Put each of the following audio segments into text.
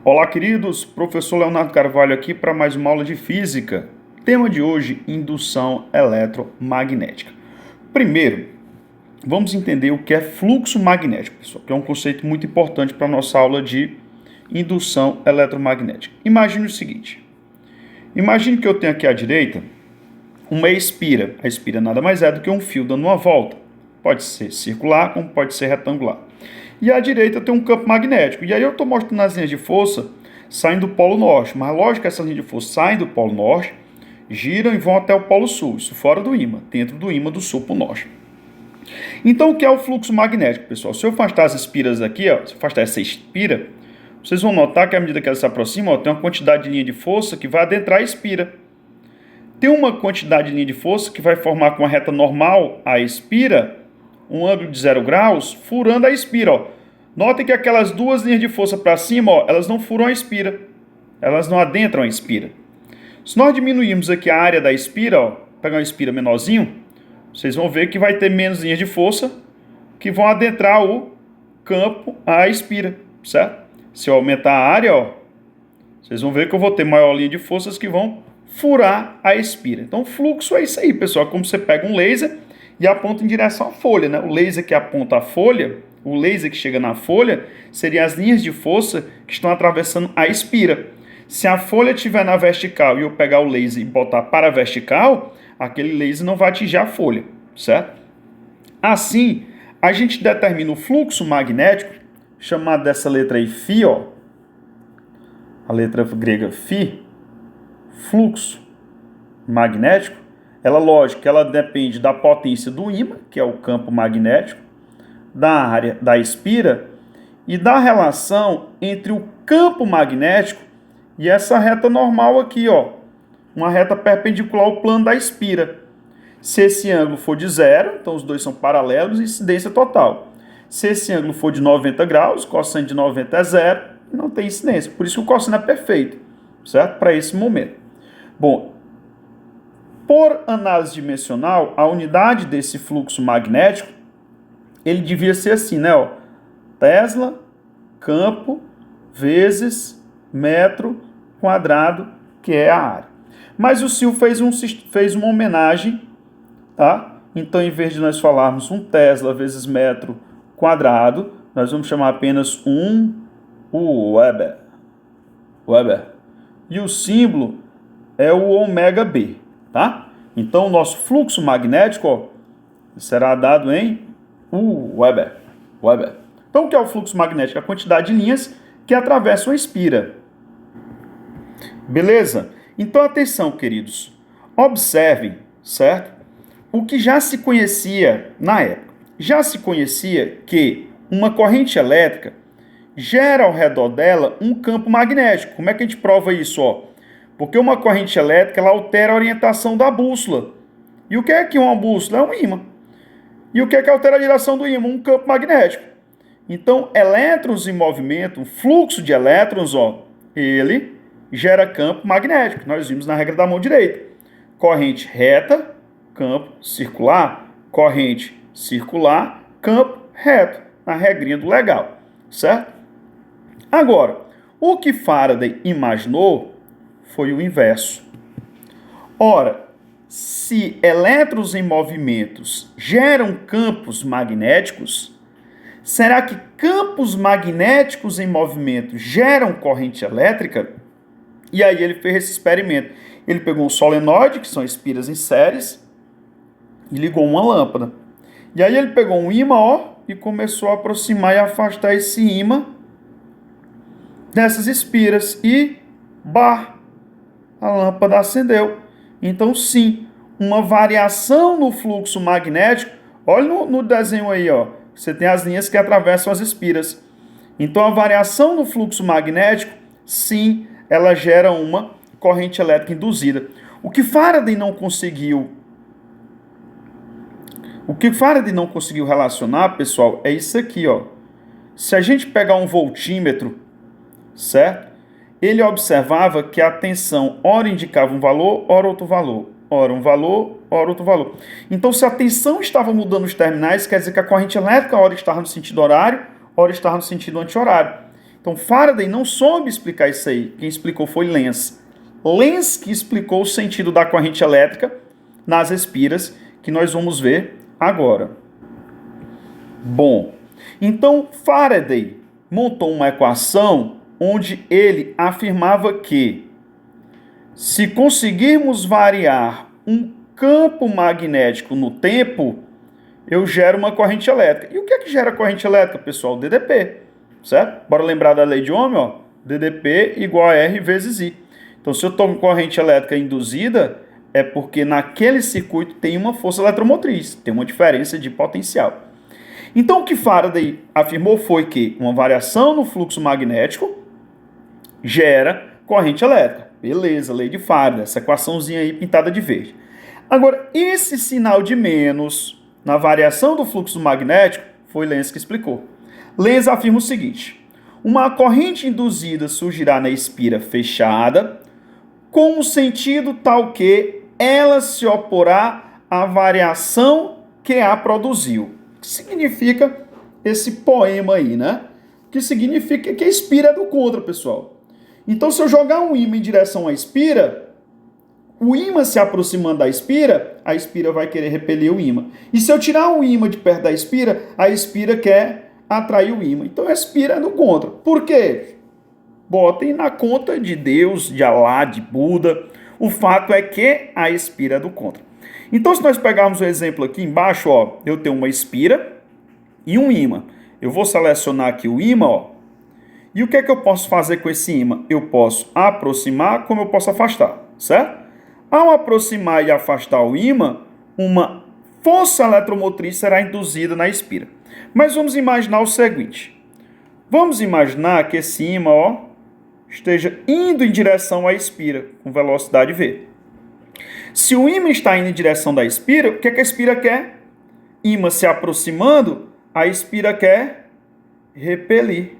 Olá, queridos. Professor Leonardo Carvalho aqui para mais uma aula de física. Tema de hoje, indução eletromagnética. Primeiro, vamos entender o que é fluxo magnético, pessoal, que é um conceito muito importante para a nossa aula de indução eletromagnética. Imagine o seguinte. Imagine que eu tenho aqui à direita uma espira. A espira nada mais é do que um fio dando uma volta. Pode ser circular, como pode ser retangular. E à direita tem um campo magnético. E aí eu estou mostrando as linhas de força saindo do Polo Norte. Mas lógico que essas linhas de força saem do Polo Norte, giram e vão até o Polo Sul. Isso fora do ímã, dentro do ímã do Sul para o Norte. Então o que é o fluxo magnético, pessoal? Se eu afastar as espiras aqui, ó, se eu afastar essa espira, vocês vão notar que à medida que elas se aproximam, ó, tem uma quantidade de linha de força que vai adentrar a espira. Tem uma quantidade de linha de força que vai formar com a reta normal a espira, um ângulo de 0 graus, furando a espira. Ó. Notem que aquelas duas linhas de força para cima, ó, elas não furam a espira. Elas não adentram a espira. Se nós diminuirmos aqui a área da espira, ó, pegar uma espira menorzinho, vocês vão ver que vai ter menos linhas de força que vão adentrar o campo, a espira, certo? Se eu aumentar a área, ó, vocês vão ver que eu vou ter maior linha de forças que vão furar a espira. Então, o fluxo é isso aí, pessoal. Como você pega um laser e aponta em direção à folha, né? O laser que aponta a folha, o laser que chega na folha, seriam as linhas de força que estão atravessando a espira. Se a folha estiver na vertical e eu pegar o laser e botar para a vertical, aquele laser não vai atingir a folha, certo? Assim, a gente determina o fluxo magnético, chamado dessa letra aí, φ, ó, a letra grega φ, fluxo magnético. Ela, lógico, ela depende da potência do ímã, que é o campo magnético, da área da espira e da relação entre o campo magnético e essa reta normal aqui, ó, uma reta perpendicular ao plano da espira. Se esse ângulo for de 0, então os dois são paralelos, incidência total. Se esse ângulo for de 90 graus, cosseno de 90 é 0, não tem incidência. Por isso que o cosseno é perfeito, certo? Para esse momento. Bom, por análise dimensional, a unidade desse fluxo magnético, ele devia ser assim, né? Ó, Tesla, campo, vezes metro quadrado, que é a área. Mas o Sil fez uma homenagem, tá? Então, em vez de nós falarmos 1 Tesla vezes metro quadrado, nós vamos chamar apenas 1 Weber. E o símbolo é o ômega B, tá? Então, o nosso fluxo magnético, ó, será dado em Weber. Então, o que é o fluxo magnético? A quantidade de linhas que atravessam a espira. Beleza? Então, atenção, queridos. Observem, certo? O que já se conhecia na época. Já se conhecia que uma corrente elétrica gera ao redor dela um campo magnético. Como é que a gente prova isso? Ó? Porque uma corrente elétrica ela altera a orientação da bússola. E o que é que uma bússola? É um ímã. E o que é que altera a direção do ímã? Um campo magnético. Então, elétrons em movimento, um fluxo de elétrons, ó, ele gera campo magnético. Nós vimos na regra da mão direita. Corrente reta, campo circular. Corrente circular, campo reto. Na regrinha do legal, certo? Agora, o que Faraday imaginou foi o inverso. Ora, se elétrons em movimentos geram campos magnéticos, será que campos magnéticos em movimento geram corrente elétrica? E aí ele fez esse experimento. Ele pegou um solenoide, que são espiras em séries, e ligou uma lâmpada. E aí ele pegou um ímã, ó, e começou a aproximar e afastar esse ímã dessas espiras. E, a lâmpada acendeu. Então, sim, uma variação no fluxo magnético. Olha no desenho aí, ó. Você tem as linhas que atravessam as espiras. Então, a variação no fluxo magnético, sim, ela gera uma corrente elétrica induzida. O que Faraday não conseguiu relacionar, pessoal, é isso aqui, ó. Se a gente pegar um voltímetro, certo? Ele observava que a tensão ora indicava um valor, ora outro valor. Ora um valor, ora outro valor. Então, se a tensão estava mudando os terminais, quer dizer que a corrente elétrica ora estava no sentido horário, ora estava no sentido anti-horário. Então, Faraday não soube explicar isso aí. Quem explicou foi Lenz. Lenz que explicou o sentido da corrente elétrica nas espiras, que nós vamos ver agora. Bom, então Faraday montou uma equação onde ele afirmava que se conseguirmos variar um campo magnético no tempo, eu gero uma corrente elétrica. E o que é que gera corrente elétrica, pessoal? DDP, certo? Bora lembrar da lei de Ohm, ó. DDP igual a R vezes I. Então, se eu estou com corrente elétrica induzida, é porque naquele circuito tem uma força eletromotriz, tem uma diferença de potencial. Então, o que Faraday afirmou foi que uma variação no fluxo magnético gera corrente elétrica. Beleza, lei de Faraday, essa equaçãozinha aí pintada de verde. Agora, esse sinal de menos na variação do fluxo magnético foi Lenz que explicou. Lenz afirma o seguinte: uma corrente induzida surgirá na espira fechada com um sentido tal que ela se oporá à variação que a produziu. O que significa esse poema aí, né? O que significa que a espira é do contra, pessoal. Então, se eu jogar um ímã em direção à espira, o ímã se aproximando da espira, a espira vai querer repelir o ímã. E se eu tirar o ímã de perto da espira, a espira quer atrair o ímã. Então, a espira é do contra. Por quê? Botem na conta de Deus, de Alá, de Buda. O fato é que a espira é do contra. Então, se nós pegarmos o exemplo aqui embaixo, ó, eu tenho uma espira e um ímã. Eu vou selecionar aqui o ímã, ó. E o que é que eu posso fazer com esse ímã? Eu posso aproximar, como eu posso afastar, certo? Ao aproximar e afastar o ímã, uma força eletromotriz será induzida na espira. Mas vamos imaginar o seguinte. Vamos imaginar que esse ímã, ó, esteja indo em direção à espira, com velocidade V. Se o ímã está indo em direção da espira, o que é que a espira quer? Ímã se aproximando, a espira quer repelir.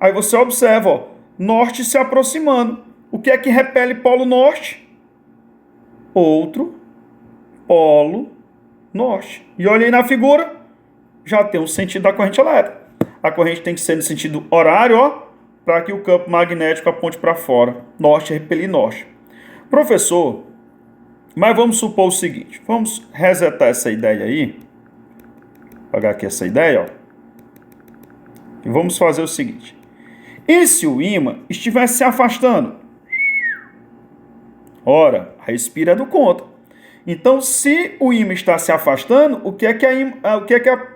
Aí você observa, ó, norte se aproximando. O que é que repele polo norte? Outro polo norte. E olha aí na figura, já tem o sentido da corrente elétrica. A corrente tem que ser no sentido horário, ó, para que o campo magnético aponte para fora. Norte repelir norte. Professor, mas vamos supor o seguinte. Vamos resetar essa ideia aí. Vou pegar aqui essa ideia, ó. E vamos fazer o seguinte. E se o ímã estivesse se afastando? Ora, a espira é do contra. Então, se o ímã está se afastando, o que é que a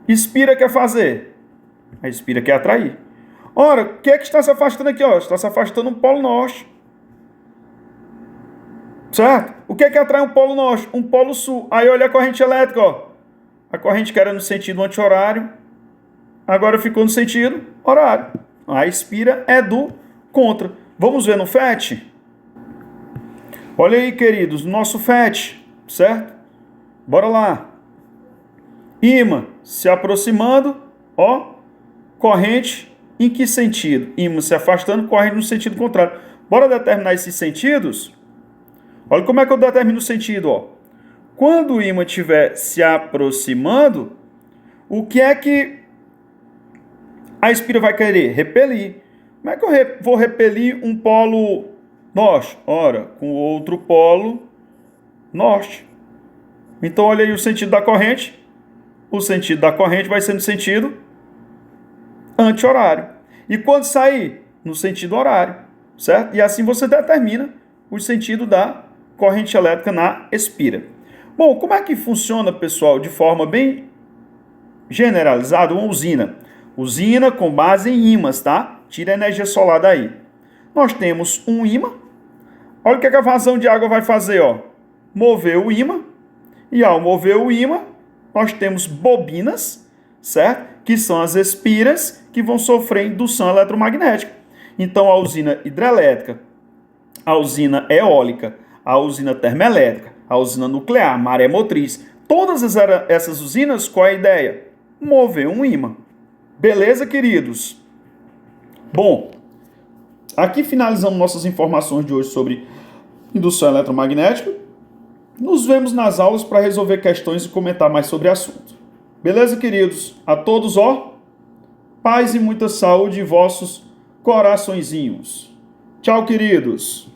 espira quer fazer? A espira quer atrair. Ora, o que é que está se afastando aqui? Ó? Está se afastando um polo norte. Certo? O que é que atrai um polo norte? Um polo sul. Aí olha a corrente elétrica, ó. A corrente que era no sentido anti-horário, agora ficou no sentido horário. A espira é do contra. Vamos ver no FET? Olha aí, queridos, no nosso FET, certo? Bora lá. Ímã se aproximando, ó, corrente em que sentido? Ímã se afastando, corrente no sentido contrário. Bora determinar esses sentidos? Olha como é que eu determino o sentido, ó. Quando o ímã estiver se aproximando, o que é que a espira vai querer? Repelir. Como é que eu vou repelir um polo norte? Ora, com outro polo norte. Então, olha aí o sentido da corrente. O sentido da corrente vai ser no sentido anti-horário. E quando sair? No sentido horário, certo? E assim você determina o sentido da corrente elétrica na espira. Bom, como é que funciona, pessoal, de forma bem generalizada, uma usina? Usina com base em ímãs, tá? Tira a energia solar daí. Nós temos um ímã. Olha o que a vazão de água vai fazer, ó. Mover o ímã. E ao mover o ímã, nós temos bobinas, certo? Que são as espiras que vão sofrer indução eletromagnética. Então, a usina hidrelétrica, a usina eólica, a usina termoelétrica, a usina nuclear, maré motriz, todas essas usinas, qual é a ideia? Mover um ímã. Beleza, queridos? Bom, aqui finalizamos nossas informações de hoje sobre indução eletromagnética. Nos vemos nas aulas para resolver questões e comentar mais sobre o assunto. Beleza, queridos? A todos, ó, Paz e muita saúde em vossos coraçõezinhos. Tchau, queridos!